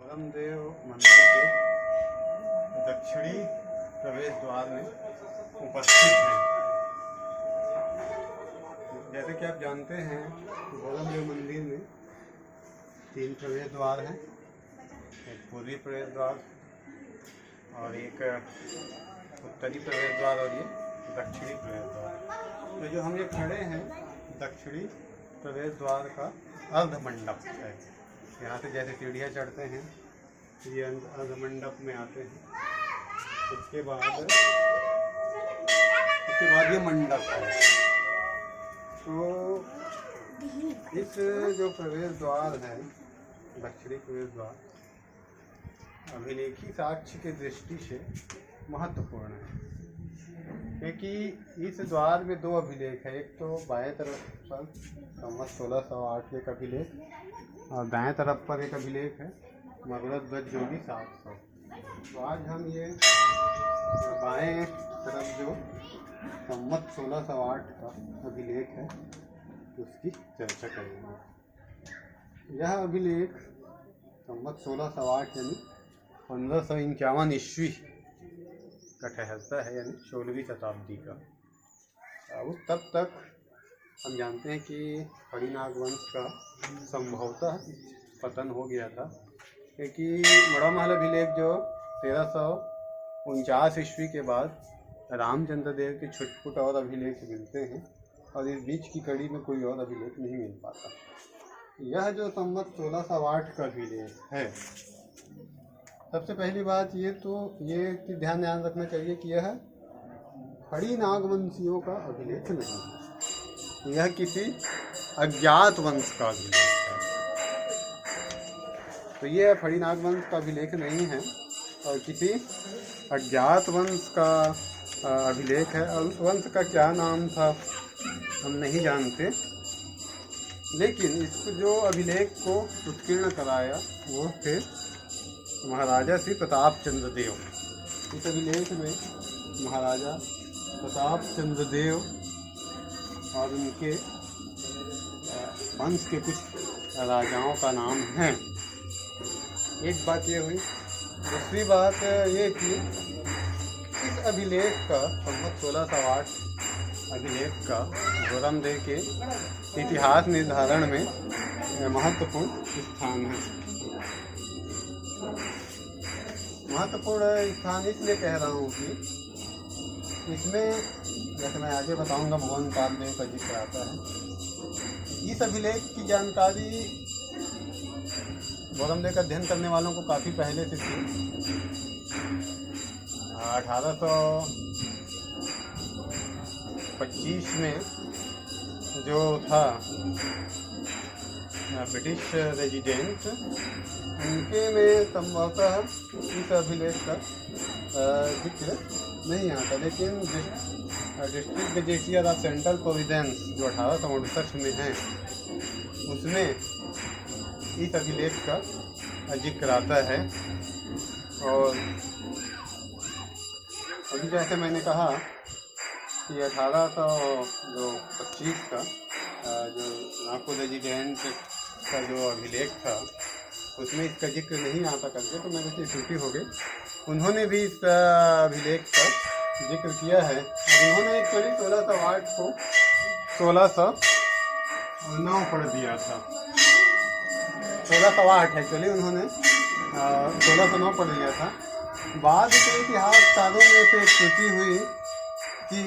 धर्मदेव मंदिर के दक्षिणी प्रवेश द्वार में उपस्थित हैं। जैसे कि आप जानते हैं धर्मदेव मंदिर में 3 प्रवेश द्वार हैं, एक पूर्वी प्रवेश द्वार और एक उत्तरी प्रवेश द्वार और ये दक्षिणी प्रवेश द्वार। तो जो हम ये खड़े हैं दक्षिणी प्रवेश द्वार का अर्ध मंडप है। यहाँ से जैसे सीढ़ियाँ चढ़ते हैं ये अर्ध मंडप में आते हैं। उसके बाद ये मंडप है। तो इस जो प्रवेश द्वार है दक्षिणी प्रवेश द्वार अभिलेखी साक्ष्य की दृष्टि से महत्वपूर्ण है, क्योंकि इस द्वार में 2 अभिलेख है। एक तो बाएं तरफ पर संवत 1608 के एक अभिलेख और दाएं तरफ पर एक अभिलेख है मगध ध्वज जोगी 700। तो आज हम ये बाएं तरफ जो संवत 1608 का अभिलेख है उसकी चर्चा करेंगे। यह अभिलेख संवत 1608 यानी 1551 ईस्वी का ठहरता है, यानी 16वीं शताब्दी का। अब तब तक हम जानते हैं कि फणिनाग वंश का संभवतः पतन हो गया था, क्योंकि बड़ामहल अभिलेख जो 1349 ईस्वी के बाद रामचंद्र देव के छुटपुट और अभिलेख मिलते हैं और इस बीच की कड़ी में कोई और अभिलेख नहीं मिल पाता। यह जो संवत 1608 का अभिलेख है, सबसे पहली बात ये ध्यान रखना चाहिए कि यह फणिनाग वंशियों का अभिलेख नहीं है, यह किसी अज्ञात वंश का अभिलेख है। तो यह फणिनाग वंश का अभिलेख नहीं है और किसी अज्ञात वंश का अभिलेख है। और उस वंश का क्या नाम था हम नहीं जानते, लेकिन इस जो अभिलेख को उत्कीर्ण कराया वो थे महाराजा श्री प्रताप चंद्र देव। इस अभिलेख में महाराजा प्रताप चंद्र देव और उनके वंश के कुछ राजाओं का नाम है। एक बात ये हुई। दूसरी बात ये कि इस अभिलेख का संवत 1608 अभिलेख का धर्मदेव के इतिहास निर्धारण में महत्वपूर्ण स्थान है। महत्वपूर्ण स्थान इसलिए कह रहा हूँ कि इसमें, जैसे मैं आगे बताऊंगा, भगवान कालदेव का जिक्र आता है। इस अभिलेख की जानकारी धर्मदेव का अध्ययन करने वालों को काफ़ी पहले से थी। 1825 में जो था ब्रिटिश रेजिडेंट, उनके में संभवतः इस अभिलेख का जिक्र नहीं आता, लेकिन district gazetteer of central Providence जो 1868 में है उसमें इस अभिलेख का जिक्र आता है। और अभी जैसे मैंने कहा कि 1825 का जो नागपुर रेजिडेंट का जो अभिलेख था उसमें इसका जिक्र नहीं आता करके, तो मेरे से त्रुटि हो गई। उन्होंने भी इस अभिलेख का जिक्र किया है। उन्होंने एक्चुअली 1608 को 1609 पढ़ दिया था। 1608 एक्चुअली उन्होंने 1609 पढ़ लिया था। बाद के इतिहासकारों में से एक त्रुटि हुई कि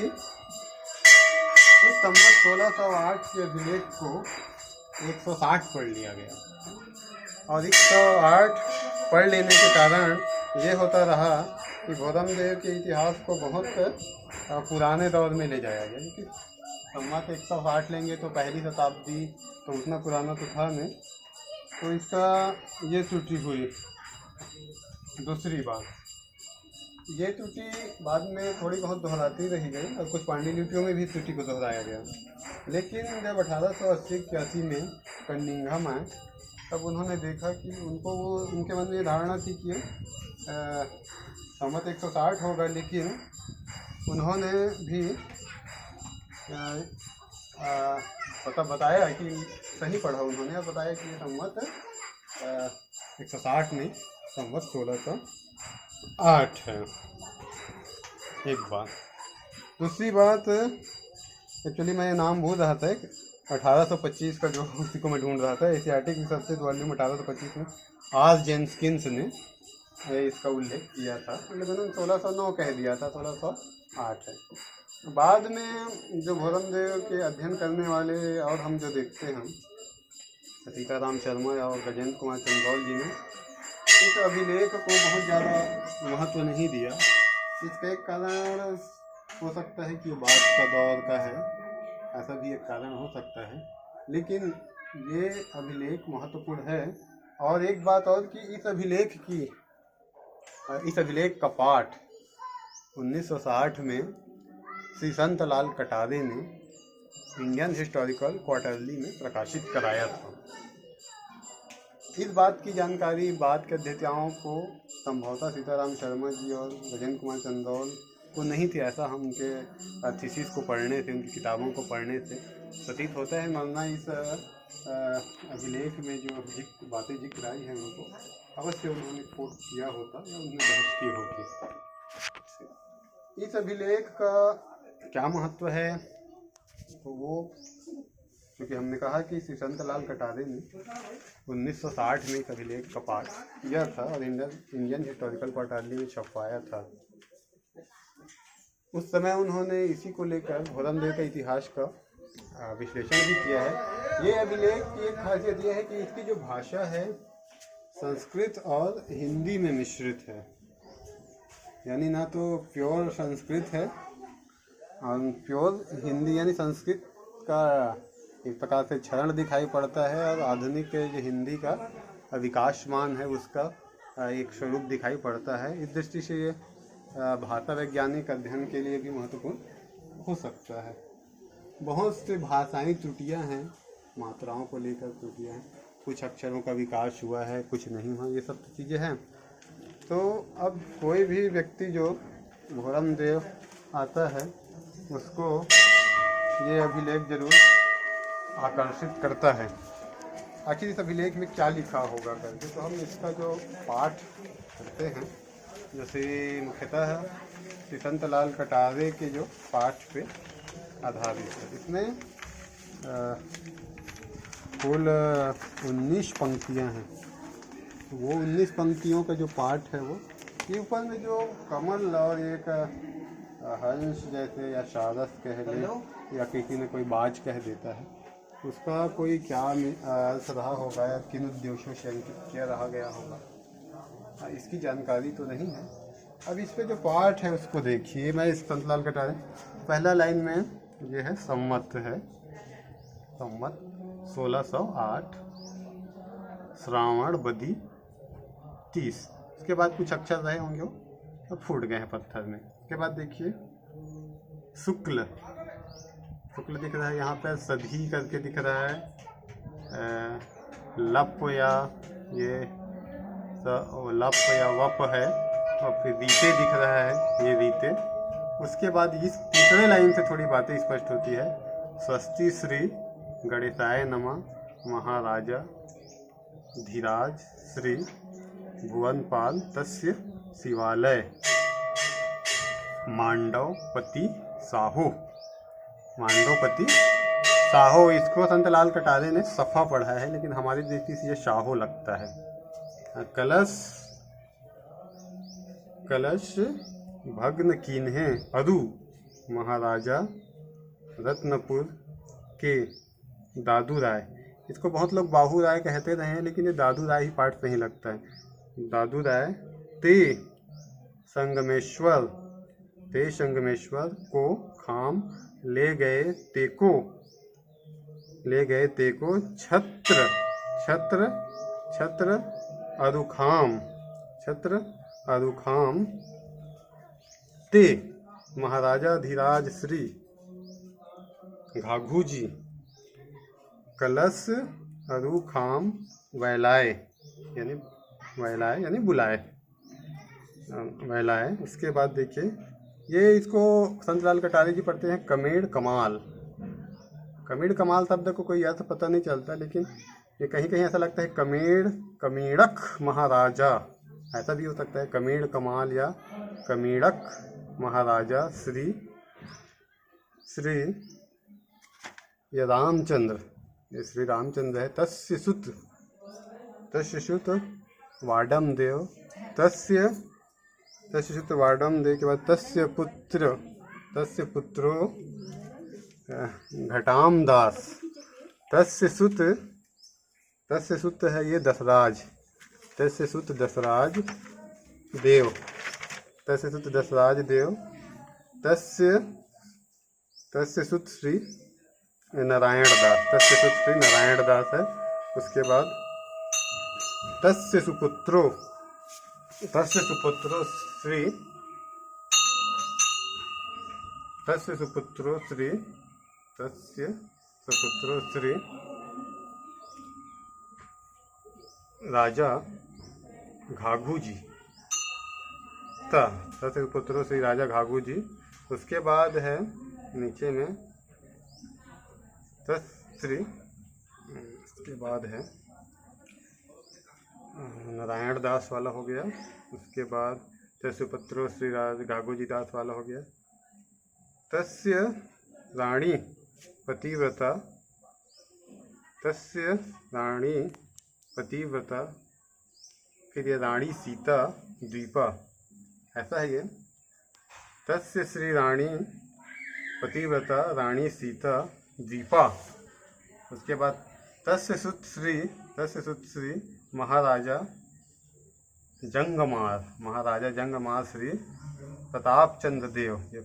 इस संवत 1608 के अभिलेख को 160 पढ़ लिया गया और 108 पढ़ लेने के कारण ये होता रहा कि धर्मदेव के इतिहास को बहुत पुराने दौर में ले जाया गया। क्योंकि संवत 160 लेंगे तो पहली शताब्दी, तो उतना पुराना तो था नहीं। तो इसका ये त्रुटि हुई। दूसरी बात, ये त्रुटि बाद में थोड़ी बहुत दोहराती रही गई और कुछ पांडुलिपियों में भी त्रुटि को दोहराया गया। लेकिन जब 1880-81 में कनिंघम आए तब उन्होंने देखा कि उनके मन में ये धारणा थी कि संवत 160 होगा, लेकिन उन्होंने भी बताया कि सही पढ़ा उन्होंने और बताया कि ये संवत 160 नहीं, संवत 1608 है। एक बात। दूसरी बात, एक्चुअली मैं ये नाम भूल रहा था, 1825 का जो उसी को मैं ढूंढ रहा था। एशियाटिक रिसर्च वॉल्यूम 1825 में आर जेन्किंस ने इसका उल्लेख किया था, लेकिन 1609 कह दिया था, 1608 है। बाद में जो घोरमदेव के अध्ययन करने वाले और हम जो देखते हैं, सीताराम शर्मा और गजेंद्र कुमार चंदौल जी ने इस अभिलेख को बहुत ज़्यादा महत्व नहीं दिया। इसका एक कारण हो सकता है कि बाद का दौर का है, ऐसा भी एक कारण हो सकता है, लेकिन ये अभिलेख महत्वपूर्ण है। और एक बात और कि इस अभिलेख का पाठ 1960 में श्री संतलाल कटारे ने इंडियन हिस्टोरिकल क्वार्टरली में प्रकाशित कराया था। इस बात की जानकारी बाद के अध्येताओं को संभवतः सीताराम शर्मा जी और गजेंद्र कुमार चंदौल को नहीं थी, ऐसा हम उनके थीसिस को पढ़ने से, उनकी किताबों को पढ़ने से प्रतीत होता है। मानना इस अभिलेख में जो बातें जिक्र आई हैं उनको अवश्य उन्होंने कोट किया होता या उन्होंने बहस की होती। इस अभिलेख का क्या महत्व है, तो वो क्योंकि हमने कहा कि श्री संतलाल कटारे ने 1960 में इस अभिलेख का पाठ किया था और इंडियन हिस्टोरिकल क्वार्टरली में छपवाया था। उस समय उन्होंने इसी को लेकर घोरमदेव के इतिहास का विश्लेषण भी किया है। ये अभिलेख की एक खासियत यह है कि इसकी जो भाषा है संस्कृत और हिंदी में मिश्रित है, यानी ना तो प्योर संस्कृत है और प्योर हिंदी, यानी संस्कृत का एक प्रकार से क्षरण दिखाई पड़ता है और आधुनिक जो हिंदी का विकासमान है उसका एक स्वरूप दिखाई पड़ता है। इस दृष्टि से ये भाषा वैज्ञानिक अध्ययन के लिए भी महत्वपूर्ण हो सकता है। बहुत से भाषाई त्रुटियां हैं, मात्राओं को लेकर त्रुटियां हैं, कुछ अक्षरों का विकास हुआ है, कुछ नहीं हुआ, ये सब चीज़ें हैं। तो अब कोई भी व्यक्ति जो घोरमदेव आता है उसको ये अभिलेख जरूर आकर्षित करता है। आखिर इस अभिलेख में क्या लिखा होगा करके, तो हम इसका जो पाठ करते हैं, जैसे मुख्यतः श्री संतलाल कटारे के जो पाठ पे आधारित है। इसमें कुल 19 पंक्तियां हैं। तो वो 19 पंक्तियों का जो पाठ है वो ये ऊपर में जो कमल और एक हंस जैसे या शारस कह ले या किसी ने कोई बाज कह देता है, उसका कोई क्या अर्थ रहा होगा या किन उद्देश्यों से अंकित किया रहा गया होगा, इसकी जानकारी तो नहीं है। अब इस पे जो पाठ है उसको देखिए। मैं इस संतलाल कटारे पहला लाइन में ये है संवत है, संवत 1608 श्रावण बदी 30। उसके बाद कुछ अक्षर रहे होंगे वो फूट गए हैं पत्थर में। उसके बाद देखिए शुक्ल, शुक्ल दिख रहा है यहाँ पर, सधी करके दिख रहा है, लप या ये लप या वप है, और फिर रीते दिख रहा है, ये रीते। उसके बाद इस तीसरे लाइन से थोड़ी बातें स्पष्ट होती है। स्वस्ति श्री गणेशाय नमः महाराजा धीराज श्री भुवनपाल तस्य शिवालय मांडवपति साहो, मांडवपति साहो। इसको संतलाल कटारे ने सफ़ा पढ़ा है, लेकिन हमारी दृष्टि से ये शाहो लगता है। कलश, कलश भग्न कीन्हे अरु महाराजा रत्नपुर के दादू राय। इसको बहुत लोग बाहू राय कहते रहे हैं, लेकिन ये दादू राय ही पाठ सही लगता है। दादू राय ते संगमेश्वर, ते संगमेश्वर को खाम ले गए तेको, ले गए तेको छत्र, छत्र छत्र अरुखाम, छत्र अरुखाम ते महाराजा धीराज श्री घाघूजी कलश अरुखाम वैलाए, यानी वैलाए यानी बुलाए, वैलाए। उसके बाद देखिए ये इसको संतलाल कटारे जी पढ़ते हैं कमेड़ कमाल। कमेड़ कमाल शब्द को कोई अर्थ पता नहीं चलता, लेकिन ये कहीं कहीं ऐसा लगता है कमेड़ कमीणक महाराजा, ऐसा भी हो सकता है कमीण कमाल या कमीणक महाराजा श्री श्री ये रामचंद्र, ये श्री रामचंद्र है। तस्य सुत वाडम देव, तस्य सुत वाडम देव के बाद तस्य पुत्रो घटाम दास, तस्य सुत है ये दशराज, तस्य सुत दशराज देव, तस्य सुत दशराज देव, तस्य सुत श्री नारायण दास, तस्य सुत श्री नारायण दास है। उसके बाद तस्य सुपुत्रो श्री राजा घाघूजी, तस्य पुत्रो श्री राजा घाघूजी। उसके बाद है नीचे में उसके बाद है नारायण दास वाला हो गया। उसके बाद तस्य पुत्रो श्री राजा घाघूजी दास वाला हो गया। तस्य रानी पतिव्रता, फिर ये रानी सीता द्वीपा, ऐसा है ये। तस्य श्री रानी पतिव्रता रानी सीता द्वीपा। उसके बाद तस्य सुत श्री महाराजा जंगमार श्री प्रताप चंद्र देव, ये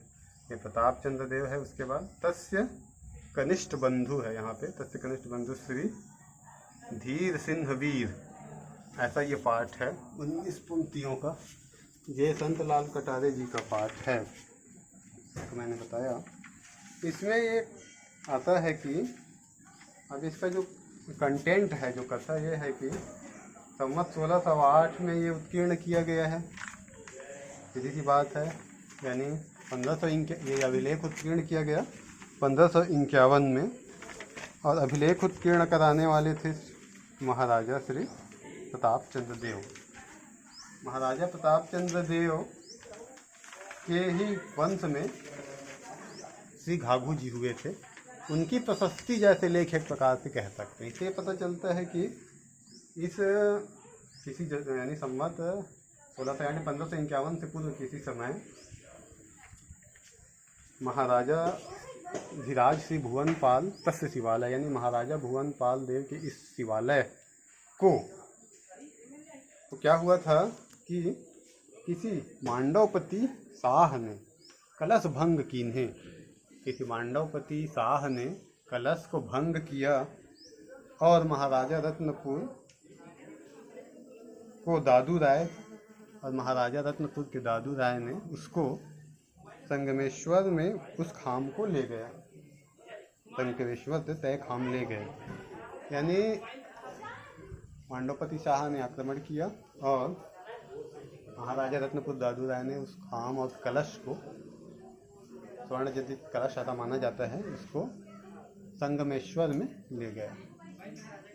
प्रताप चंद्र देव है। उसके बाद तस्य कनिष्ठ बंधु है, यहाँ पे तस्य कनिष्ठ बंधु श्री धीर सिंह वीर, ऐसा ये पाठ है 19 पंक्तियों का। ये संत लाल कटारे जी का पाठ है, तो मैंने बताया। इसमें ये आता है कि अब इसका जो कंटेंट है, जो कथा ये है कि संवत 1608 में ये उत्कीर्ण किया गया है, सीधी सी बात है। यानी 1551 ये अभिलेख उत्कीर्ण किया गया 1551 में, और अभिलेख उत्कीर्ण कराने वाले थे महाराजा श्री प्रताप चंद्र देव। महाराजा प्रताप चंद्र देव के ही वंश में श्री घाघू जी हुए थे। उनकी प्रशस्ति जैसे लेख एक प्रकार से कह सकते हैं। इससे पता चलता है कि इस किसी यानी संवत 1551 से पूर्व किसी समय महाराजा धीराज श्री भुवनपाल तस्य शिवालय, यानी महाराजा भुवनपाल देव के इस शिवालय को तो क्या हुआ था कि किसी मांडवपति शाह ने कलश भंग कीन्हे, किसी मांडवपति शाह ने कलश को भंग किया, और महाराजा रत्नपुर को दादू राय, और महाराजा रत्नपुर के दादू राय ने उसको संगमेश्वर में उस खाम को ले गया, संगमेश्वर से तय खाम ले गए। यानी मांडवपति शाह ने आक्रमण किया और महाराजा रत्नपुर दादू राय ने उस खाम और कलश को, स्वर्ण जदित कलश ऐसा माना जाता है, उसको संगमेश्वर में ले गया।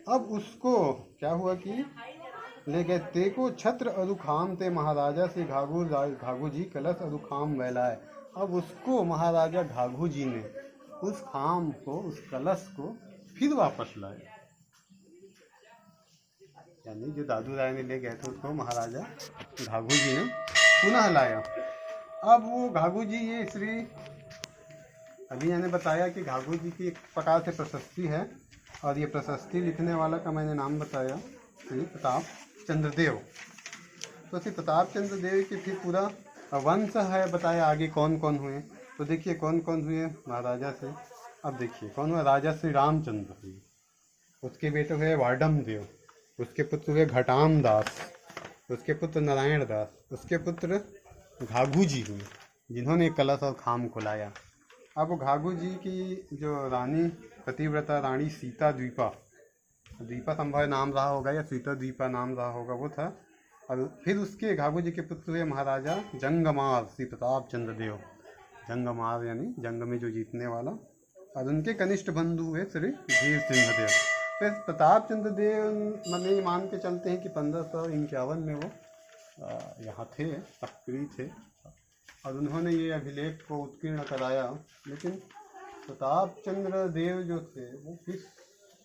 अब उसको क्या हुआ कि ले गए तेको छत्र अरुखाम ते महाराजा से घाघू जी कलश अरुखाम वैलाए। अब उसको महाराजा घाघू जी ने उस खाम को, उस कलश को फिर वापस लाए, यानी जो दादू राय ने ले गए थे उसको महाराजा घाघू जी ने पुनः लाया। अब वो घाघू जी, ये श्री अभी मैंने बताया कि घाघू जी की एक प्रकार से प्रशस्ति है, और ये प्रशस्ति लिखने वाला का मैंने नाम बताया श्री प्रताप चंद्र देव। तो श्री प्रताप चंद्र देव की फिर पूरा वंश है बताया आगे कौन कौन हुए। तो देखिए कौन कौन हुए महाराजा से। अब देखिए कौन हुआ, राजा श्री रामचंद्र हुए, उसके बेटे हुए वाडम देव, उसके पुत्र हुए घटाम दास, उसके पुत्र नारायण दास, उसके पुत्र घाघू जी हुए जिन्होंने कलश और खाम को लाया। अब घाघू जी की जो रानी पतिव्रता रानी सीता द्वीपा संभव नाम रहा होगा या सीता द्वीपा नाम रहा होगा, वो था। और फिर उसके घाघू जी के पुत्र हुए महाराजा जंगमार श्री प्रताप चंद्र देव, जंगमार यानी जंग में जो जीतने वाला, और उनके कनिष्ठ बंधु हुए श्री धीर सिंह देव। फिर प्रताप चंद्र देव मैंने ये मान के चलते हैं कि 1551 में वो यहाँ थे, सक्रिय थे और उन्होंने ये अभिलेख को उत्कीर्ण कराया। लेकिन प्रताप चंद्र देव जो थे वो किस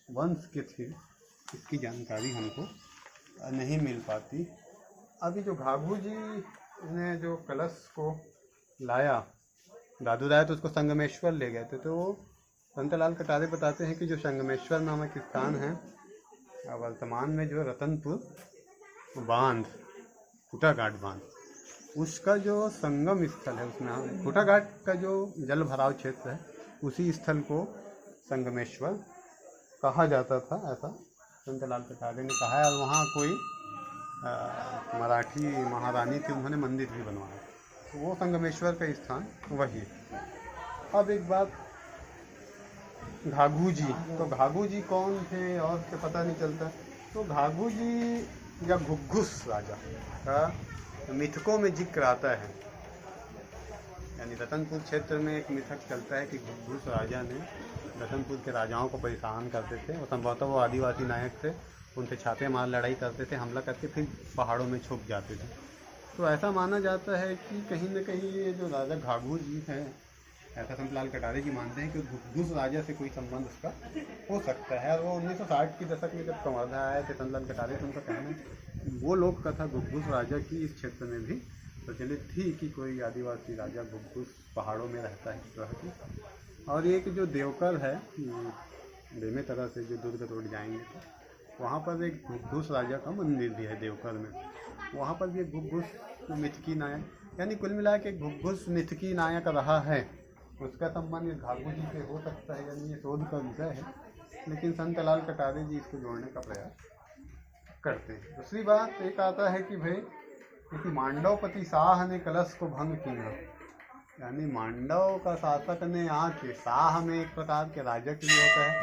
वंश के थे इसकी जानकारी हमको नहीं मिल पाती। अभी जो घाघू जी ने जो कलश को लाया, दादू राय तो उसको संगमेश्वर ले गए थे, तो संतलाल कटारे बताते हैं कि जो संगमेश्वर नामक स्थान है वर्तमान में जो रतनपुर बांध, खूटाघाट बांध, उसका जो संगम स्थल है उसमें खूटाघाट का जो जल भराव क्षेत्र है उसी स्थल को संगमेश्वर कहा जाता था, ऐसा संतलाल कटारे ने कहा है। और वहाँ कोई मराठी महारानी थी, उन्होंने मंदिर भी बनवाया, तो वो संगमेश्वर का स्थान वही है। अब एक बात, घाघू जी, तो घाघू जी कौन थे और उसके पता नहीं चलता। तो घाघू जी या घुग्घुस राजा का मिथकों में जिक्र आता है, यानी रतनपुर क्षेत्र में एक मिथक चलता है कि घुग्घुस राजा ने रतनपुर के राजाओं को परेशान करते थे। वो संभवतः वो आदिवासी नायक थे, उनसे छापे मार लड़ाई करते थे, हमला करके फिर पहाड़ों में छुप जाते थे। तो ऐसा माना जाता है कि कहीं न कहीं ये जो राजा घाघू जी हैं, ऐसा संतलाल कटारे जी मानते हैं कि घुग्घुस राजा से कोई संबंध उसका हो सकता है। और वो 1960 के दशक में जब संवर्धा आए थे संतलाल कटारे, तो उनका कहना है वो लोक कथा घुग्घुस राजा की इस क्षेत्र में भी प्रचलित थी कि कोई आदिवासी राजा घुग्घुस पहाड़ों में रहता है इस तरह की। और एक जो देवकर है बेमे तरह से जो दुर्ग रोड जाएंगे तो वहाँ पर एक घुग्घुस राजा का मंदिर भी है देवकर में। वहाँ पर भी एक घुग्घुस मिथकी नायक, यानी कुल मिला के घुग्घुस मिथकी नायक रहा है, उसका संबंध इस घाघू जी से हो सकता है, यानी ये शोध का विषय है। लेकिन संतलाल कटारे जी इसको जोड़ने का प्रयास करते हैं। दूसरी बात एक आता है कि भाई क्योंकि मांडवपति शाह ने कलश को भंग किया, यानी मांडव का शासक ने आके, शाह में एक प्रकार के राजा के लिए होता है,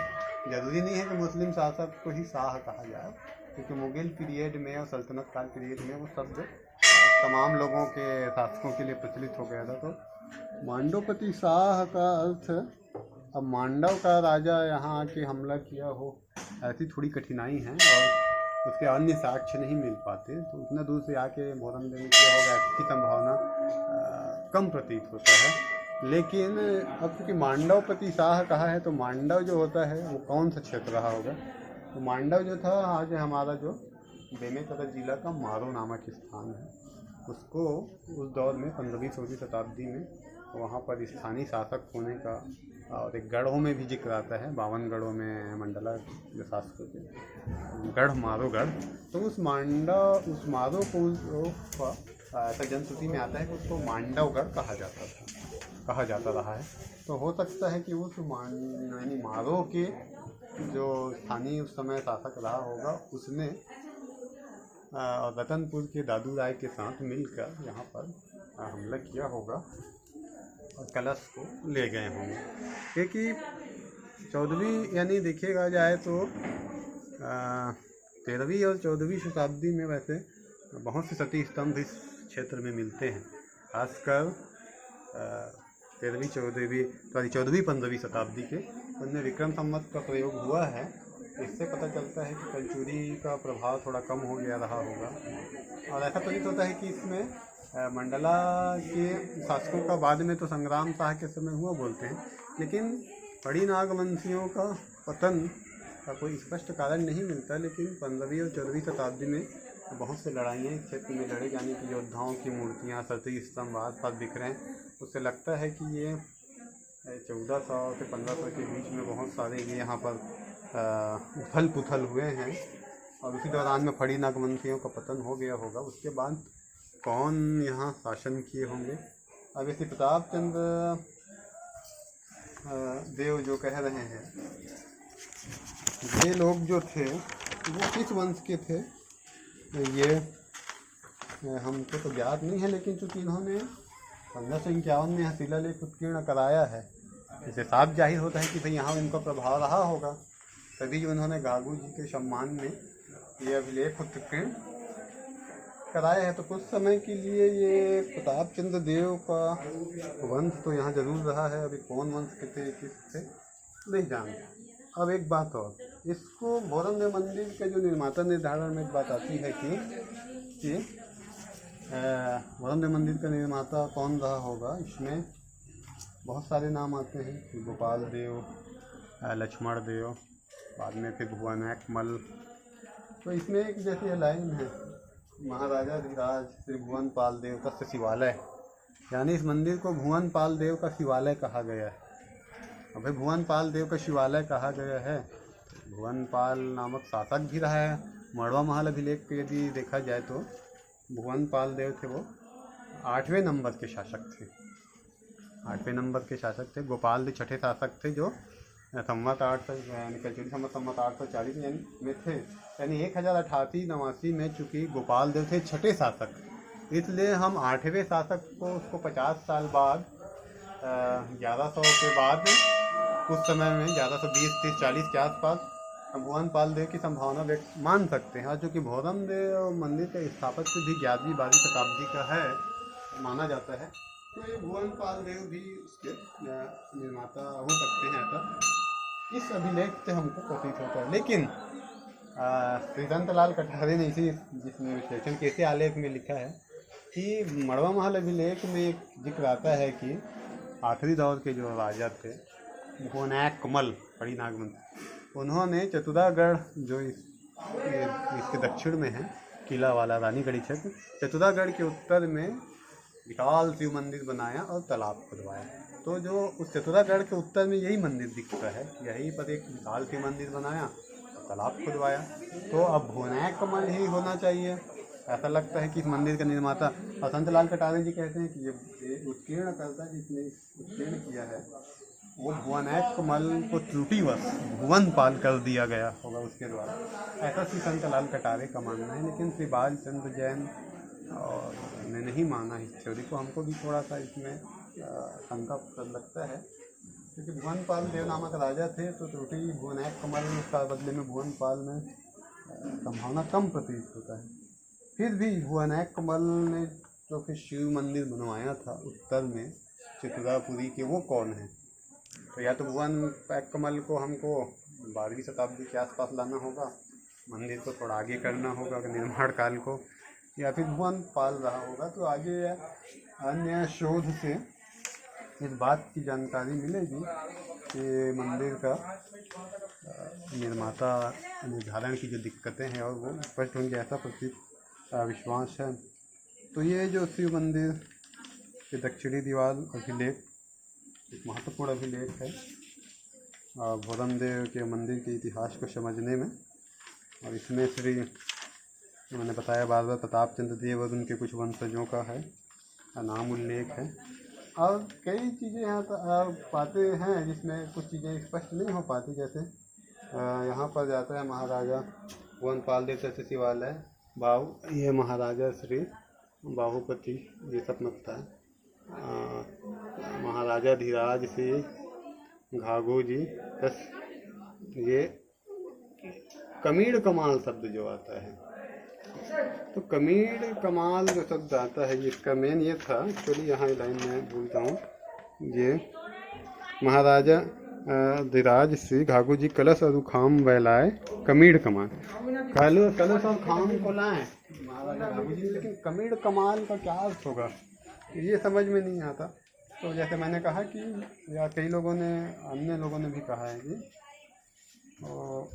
जरूरी नहीं है कि मुस्लिम शासक को ही शाह कहा जाए, क्योंकि मुगल पीरियड में और सल्तनत काल पीरियड में वो शब्द तमाम लोगों के शासकों के लिए प्रचलित हो गया था। तो मांडवपति शाह का अर्थ, अब मांडव का राजा यहाँ आके हमला किया हो ऐसी थोड़ी कठिनाई है और उसके अन्य साक्ष्य नहीं मिल पाते, तो उतना दूर से आके मोहरम देने किया होगा इसकी संभावना कम प्रतीत होता है। लेकिन अब क्योंकि मांडवपति शाह कहा है, तो मांडव जो होता है वो कौन सा क्षेत्र रहा होगा। तो मांडव जो था आज हमारा जो बेमेतरा जिला का मारो नामक स्थान है, उसको उस दौर में 15वीं-16वीं शताब्दी में वहाँ पर स्थानीय शासक होने का, और एक गढ़ों में भी जिक्र आता है, 52 गढ़ों में मंडला जो शासकों के गढ़ मारो गढ़, तो उस मारो को ऐसा जनश्रुति में आता है कि उसको मांडवगढ़ कहा जाता रहा है। तो हो सकता है कि उस यानी मारो के जो स्थानीय उस समय शासक रहा होगा, उसने रतनपुर के दादू राय के साथ मिलकर यहाँ पर हमला किया होगा और कलश को ले गए होंगे। क्योंकि 14वीं यानी देखिएगा जाए तो 13वीं और 14वीं शताब्दी में वैसे बहुत से सती स्तंभ इस क्षेत्र में मिलते हैं, खासकर 14वीं-15वीं शताब्दी के, उनमें विक्रम संवत का प्रयोग हुआ है। इससे पता चलता है कि कलचुरी का प्रभाव थोड़ा कम हो गया रहा होगा। और ऐसा प्रतीत होता है कि इसमें मंडला के शासकों का बाद में तो संग्राम शाह के समय हुआ बोलते हैं, लेकिन बड़ी नागवंशियों का पतन का कोई स्पष्ट कारण नहीं मिलता। लेकिन 15वीं और 14वीं शताब्दी में बहुत से लड़ाइयाँ इस क्षेत्र में लड़े जाने की योद्धाओं की मूर्तियाँ, सती स्तंभ आस-पास दिख रहे हैं। उससे लगता है कि ये 1400 से 1500 के बीच में बहुत सारे ये यहाँ पर उथल पुथल हुए हैं और उसी दौरान में फड़ी नागवंशियों का पतन हो गया होगा। उसके बाद कौन यहाँ शासन किए होंगे। अब इसी प्रताप चंद्र देव जो कह रहे हैं, ये लोग जो थे वो किस वंश के थे ये हमको तो ज्ञात नहीं है, लेकिन चूँकि इन्होंने 1551 में यहाँ शिलालेख उत्कीर्ण कराया है, इससे साफ जाहिर होता है कि भाई यहाँ इनका प्रभाव रहा होगा, तभी जो उन्होंने घाघू जी के सम्मान में ये अभिलेख उत्कीर्ण कराया है। तो कुछ समय के लिए ये प्रताप चंद्र देव का वंश तो यहाँ जरूर रहा है। अभी कौन वंश के थे किस थे नहीं जानते। अब एक बात और, इसको भोरम देव मंदिर के जो निर्माता निर्धारण में एक बात आती है कि भोरम देव मंदिर का निर्माता कौन रहा होगा। इसमें बहुत सारे नाम आते हैं, गोपाल देव, लक्ष्मण देव, बाद में फिर भुवनैकमल। तो इसमें एक जैसी लाइन है, महाराजा धीराज श्री भुवनपाल देव का शिवालय, यानी इस मंदिर को भुवनपाल देव का शिवालय कहा गया है। अब भाई भुवनपाल देव का शिवालय कहा गया है, भुवनपाल नामक शासक भी रहा है। मड़वा महल अभिलेख को यदि देखा जाए तो भुवनपाल देव थे, वो 8वें नंबर के शासक थे, 8वें नंबर के शासक थे। गोपाल देव छठे शासक थे, जो संवत 840 में थे, यानी 1088 में चूँकि गोपाल देव थे छठे शासक, इसलिए हम 8वें शासक को उसको 50 साल बाद 1100 के बाद उस समय में 1120, 30, 40 के आसपास भुवनपाल देव की संभावना व्यक्त मान सकते हैं। और चूँकि भोरम देव मंदिर के स्थापत्य भी 11वीं-12वीं शताब्दी का है माना जाता है, तो ये भुवनपाल देव भी उसके निर्माता हो सकते हैं, ऐसा इस अभिलेख से हमको प्रतीत होता है। लेकिन श्री दंतलाल कटारे ने इसी जिसमें विश्लेषण के इसी आलेख में लिखा है कि मड़वा महल अभिलेख में एक जिक्र आता है कि आखिरी दौर के जो राजा थे भुवनैकमल कड़ी नागवंत, उन्होंने चतुरागढ़ जो इसके दक्षिण में है, किला वाला रानीगढ़ी क्षेत्र, चतुरागढ़ के उत्तर में विशाल शिव मंदिर बनाया और तालाब खुदवाया। तो जो उस चतुरागढ़ के उत्तर में यही मंदिर दिखता है, यहीं पर एक विशाल शिव मंदिर बनाया और तालाब खुदवाया। तो अब भुवनैकमल ही होना चाहिए, ऐसा लगता है कि इस मंदिर का निर्माता। और संतलाल कटारे जी कहते हैं कि ये उत्कीर्ण करता जिसने उत्कीर्ण किया है वो भुवनैकमल को त्रुटिवश भुवनपाल कर दिया गया होगा उसके द्वारा, ऐसा श्री संतलाल कटारे का मानना है। लेकिन श्री बालचंद्र जैन और ने नहीं माना इस थ्योरी को। हमको भी थोड़ा सा इसमें शंका लगता है, क्योंकि भुवनपाल देव नामक राजा थे, तो त्रुटि भुवनैकमल का बदले में भुवनपाल में संभावना कम प्रतीत होता है। फिर भी भुवनैकमल ने जो फिर शिव मंदिर बनवाया था उत्तर में चित्रापुरी के, वो कौन है? तो या तो भुवनैकमल को हमको 12वीं शताब्दी के आसपास लाना होगा, मंदिर को थोड़ा आगे करना होगा निर्माण काल को, या फिर भुवनपाल रहा होगा। तो आगे अन्य शोध से इस बात की जानकारी मिलेगी कि मंदिर का निर्माता निर्धारण की जो दिक्कतें हैं और वो स्पष्ट होंगे, ऐसा प्रतीत विश्वास है। तो ये जो शिव मंदिर के दक्षिणी दीवार अभिलेख एक महत्वपूर्ण अभिलेख है भोरम देव के मंदिर के इतिहास को समझने में। और इसमें श्री मैंने बताया बार प्रताप चंद्र देव और उनके कुछ वंशजों का है नाम उल्लेख है। और कई चीज़ें यहाँ पाते हैं जिसमें कुछ चीज़ें स्पष्ट नहीं हो पाती, जैसे यहाँ पर जाता है महाराजा भुवनपाल देव से शिवालय ये महाराजा श्री बाहुपति ये सब लगता है, महाराजा धीराज से घाघू जी, बस ये कमीड़ कमाल शब्द जो आता है, तो कमीड़ कमाल जो शब्द आता है इसका मेन ये था। एक्चुअली यहाँ लाइन में बोलता हूँ, ये महाराजा धीराज से घाघू जी कलश और खाम वैलाए कमीड़ कमाल, कलश और खाम को लाए महाराजा घाघू जी, लेकिन कमीड़ कमाल का क्या अर्थ होगा ये समझ में नहीं आता। तो जैसे मैंने कहा कि या कई लोगों ने अन्य लोगों ने भी कहा है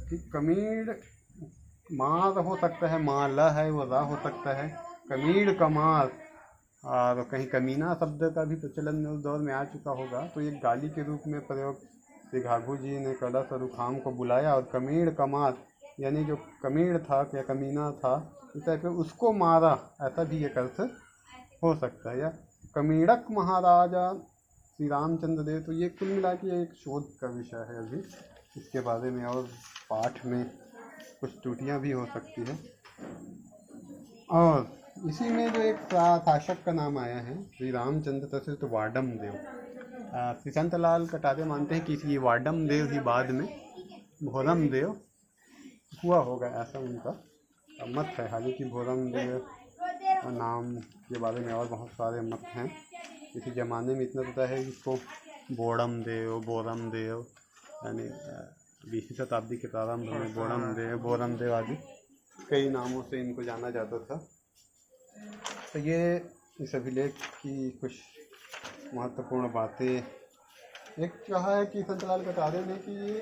कि कमीड़ मार हो सकता है, माला है वो रा हो सकता है, कमीड़ कमाल, और कहीं कमीना शब्द का भी प्रचलन उस दौर में आ चुका होगा। तो ये गाली के रूप में प्रयोग श्री घाघू जी ने कलश और उखाम को बुलाया और कमीड़ कमाल यानी जो कमीड़ था या कमीना था इस टाइप पे उसको मारा, ऐसा भी एक अर्थ हो सकता है। या कमीड़क महाराजा श्री रामचंद्र देव, तो ये कुल मिला के एक शोध का विषय है अभी, इसके बारे में और पाठ में कुछ त्रुटियाँ भी हो सकती है। और इसी में जो एक शासक का नाम आया है श्री रामचंद्र तथा तो वाडम देव, श्री संतलाल कटारे मानते हैं कि ये वाडम देव ही बाद में भोरम देव हुआ होगा, ऐसा उनका मत है। हालांकि भोरम देव नाम के बारे में और बहुत सारे मत हैं। इसी ज़माने में इतना पता है कि इसको बोरम देव यानी 20वीं शताब्दी के प्रारंभ में बोरमदेव आदि कई नामों से इनको जाना जाता था। तो ये इस अभिलेख की कुछ महत्वपूर्ण बातें। एक कहा है कि संतलाल कटारे ने कि ये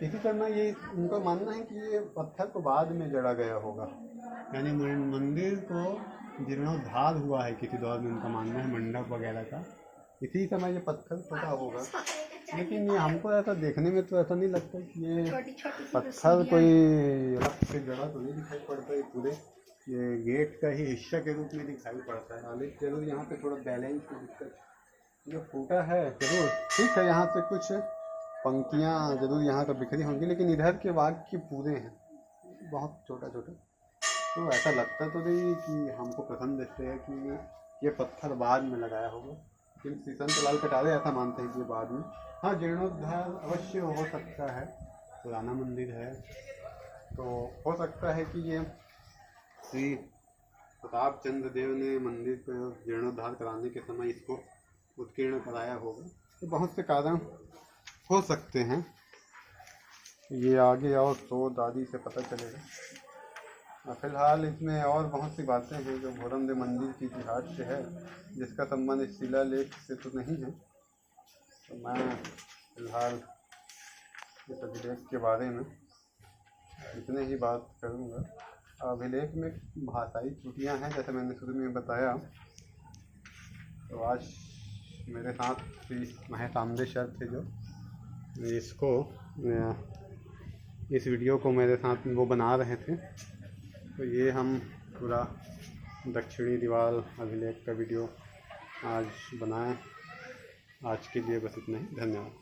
इसी करना, ये उनका मानना है कि ये पत्थर को बाद में जड़ा गया होगा, यानी मंदिर को जीर्णोद्धार हुआ है किसी दौर में, उनका मानना है मंडप वगैरह का, इसी समय ये पत्थर टूटा होगा। लेकिन ये हमको ऐसा देखने में तो ऐसा नहीं लगता कि ये पत्थर कोई अलग से जड़ा तो नहीं दिखाई पड़ता है, पूरे ये गेट का ही हिस्सा के रूप में दिखाई पड़ता है। हालांकि जरूर यहाँ पे थोड़ा बैलेंस की दिक्कत जो फूटा है जरूर, ठीक है, यहाँ से कुछ पंक्तियाँ जरूर यहाँ पर बिखरी होंगी, लेकिन इधर के वाक्य पूरे हैं, बहुत छोटा छोटा। तो ऐसा लगता तो नहीं कि हमको प्रथम दृष्टि है कि ये पत्थर बाद में लगाया होगा, लेकिन श्री संतलाल कटारे ऐसा मानते हैं कि बाद में। हाँ, जीर्णोद्धार अवश्य हो सकता है, पुराना मंदिर है तो हो सकता है कि ये श्री प्रताप चंद्र देव ने मंदिर को जीर्णोद्धार कराने के समय इसको उत्कीर्ण कराया होगा। तो बहुत से कारण हो सकते हैं, ये आगे और शोध आदि से पता चलेगा। फिलहाल इसमें और बहुत सी बातें हैं जो बोरमदेव मंदिर की इतिहास से है, जिसका संबंध इस शिलालेख से तो नहीं है। तो मैं फिलहाल इस अभिलेख के बारे में इतने ही बात करूँगा। अभिलेख में भाषाई त्रुटियाँ हैं, जैसे मैंने शुरू में बताया। तो आज मेरे साथ श्री महेश आमदे सर थे जो इस वीडियो को मेरे साथ वो बना रहे थे। तो ये हम पूरा दक्षिणी दीवार अभिलेख का वीडियो आज बनाए। आज के लिए बस इतना ही, धन्यवाद।